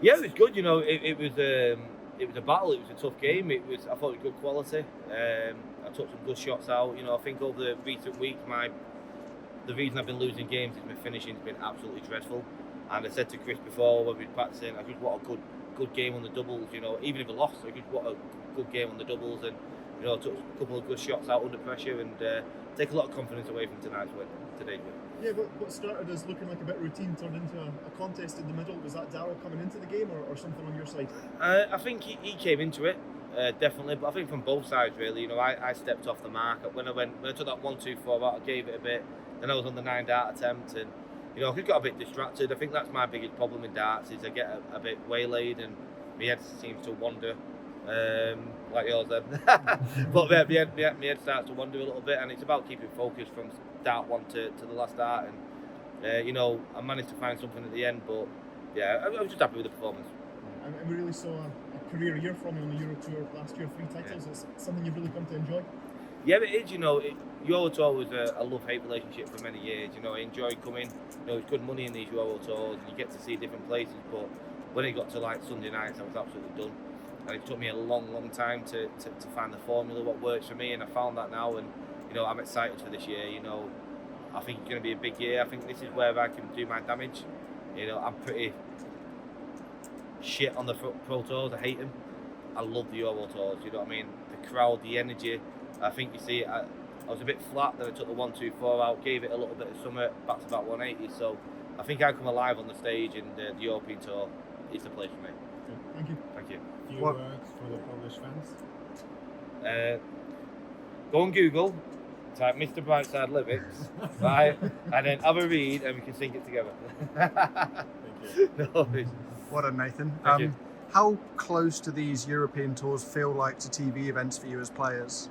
Yeah, it was good. It was a battle. It was a tough game. I thought it was good quality. I took some good shots out. I think over the recent weeks, the reason I've been losing games is my finishing's been absolutely dreadful. And I said to Chris before when we were practicing, I just want a good game on the doubles. Even if I lost, I just want a good game on the doubles, and I took a couple of good shots out under pressure, and take a lot of confidence away from today's win. Yeah, what started as looking like a bit routine turned into a contest in the middle. Was that Daryl coming into the game or something on your side? I think he came into it, definitely, but I think from both sides really. I stepped off the mark. When I took that 1-2-4 out, I gave it a bit. Then I was on the 9 dart attempt, and I just got a bit distracted. I think that's my biggest problem in darts is I get a bit waylaid and my head seems to wander, like yours then. But my head starts to wander a little bit, and it's about keeping focus from dart 1 to the last dart. And I managed to find something at the end, but yeah, I was just happy with the performance. And we really saw a career year from you on the Euro Tour last year, 3 titles. Yeah. It's something you've really come to enjoy. Yeah, it is. Euro Tour was a love-hate relationship for many years. I enjoyed coming. It's good money in these Euro Tours, and you get to see different places. But when it got to like Sunday nights, I was absolutely done. And it took me a long time to find the formula, what works for me, and I found that now. And I'm excited for this year. I think it's going to be a big year. I think this is where I can do my damage. I'm pretty shit on the Pro Tours. I hate them. I love the Euro Tours. You know what I mean? The crowd, the energy. I think you see, I was a bit flat. Then I took the 1-2-4 out, gave it a little bit of summer, back to about 180. So I think I come alive on the stage, and the European Tour is the place for me. Thank you. Thank you. A few words for the Polish fans. Go on Google, type Mr. Brightside lyrics, right, and then have a read, and we can sing it together. Thank you. No worries. What a Nathan. Thank you. How close do these European tours feel like to TV events for you as players?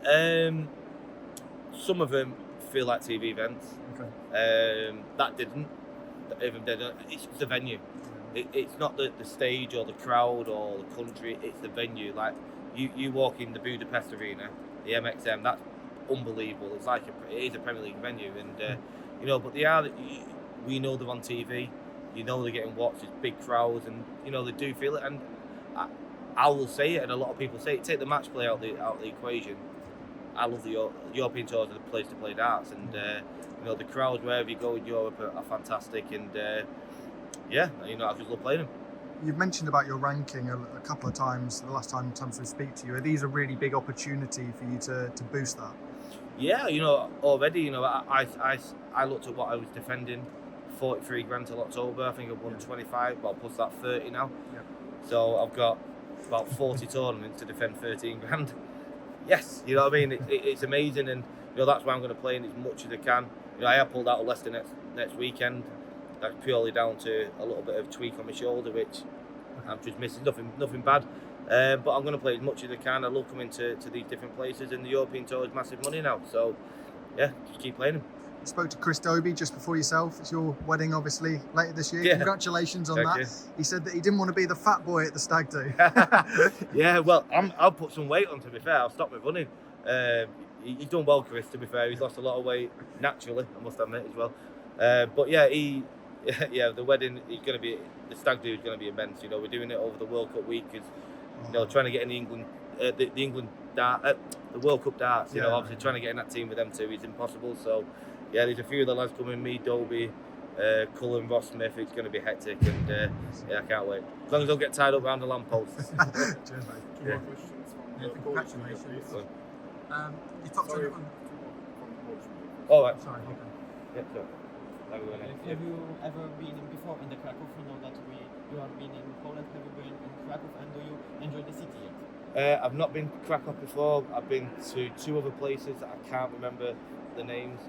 Some of them feel like TV events. Okay. That didn't. It's the venue. It's not the stage or the crowd or the country. It's the venue. Like you walk in the Budapest Arena, the MXM. That's unbelievable. It is a Premier League venue, and but we know they're on TV. They're getting watched. It's big crowds, and they do feel it. And I will say it, and a lot of people say it. Take the match play out the equation. I love the European Tours are the place to play darts, and the crowds wherever you go in Europe are fantastic, and I just love playing them. You've mentioned about your ranking a couple of times. The last time we speak to you, are these a really big opportunity for you to boost that? Yeah, already, I looked at what I was defending, 43 grand till October. I think I've won 25, well, plus that 30 now. Yeah. So I've got about 40 tournaments to defend 13 grand. Yes, you know what I mean? It's amazing, and that's why I'm going to play in as much as I can. I have pulled out of Leicester next weekend. That's purely down to a little bit of tweak on my shoulder, which I'm just missing. Nothing bad. But I'm going to play as much as I can. I love coming to these different places, and the European Tour is massive money now. So, yeah, just keep playing them. You spoke to Chris Dobie just before yourself. It's your wedding, obviously, later this year. Yeah. Congratulations on that. He said that he didn't want to be the fat boy at the stag do. Yeah, well, I'll put some weight on, to be fair. I'll stop my running. He's done well, Chris, to be fair. He's lost a lot of weight naturally, I must admit, as well. But yeah, the wedding is going to be, the stag do is going to be immense. We're doing it over the World Cup week because, trying to get in the England, the World Cup darts. Obviously trying to get in that team with them too is impossible. So, yeah, there's a few of the lads coming. Me, Dobie, Cullen, Ross Smith. It's going to be hectic, and I can't wait. As long as I don't get tied up around the lampposts. Cheers, mate. Two more questions from the congratulations. please. You talked to All right. Sorry, okay. Yeah, sure. Have you ever been before in the Krakow? You know that you have been in Poland. Have you been in Krakow, and do you enjoy the city yet? I've not been to Krakow before. I've been to 2 other places that I can't remember the names,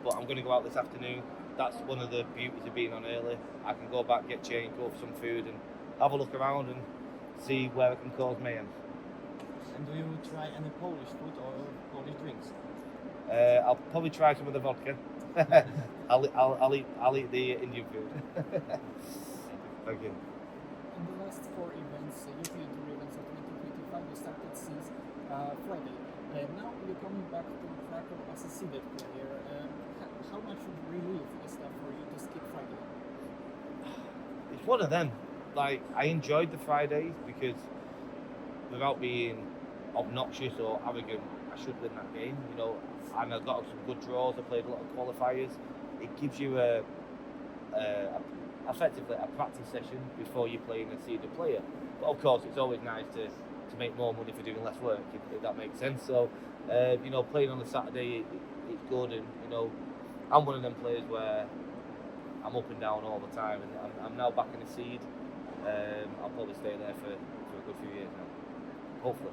but I'm going to go out this afternoon. That's one of the beauties of being on early. I can go back, get changed, go for some food, and have a look around and see where it can cause mayhem. And do you try any Polish food or Polish drinks? I'll probably try some of the vodka. I'll eat the Indian food. Thank you. In the last 4 events, European Tour events of 2025, you started since Friday. Now you're coming back to Krakow as a seeded player. How much relief is that for you to skip Friday? It's one of them. like I enjoyed the Fridays because without being obnoxious or arrogant, I should win that game, you know. And I got some good draws. I played a lot of qualifiers. It gives you effectively a practice session before you're playing a seeded player. But of course, it's always nice to make more money for doing less work, if that makes sense. So, you know, playing on a Saturday, it's good, and you know, I'm one of them players where I'm up and down all the time, and I'm now back in the seed. I'll probably stay there for a good few years now, hopefully.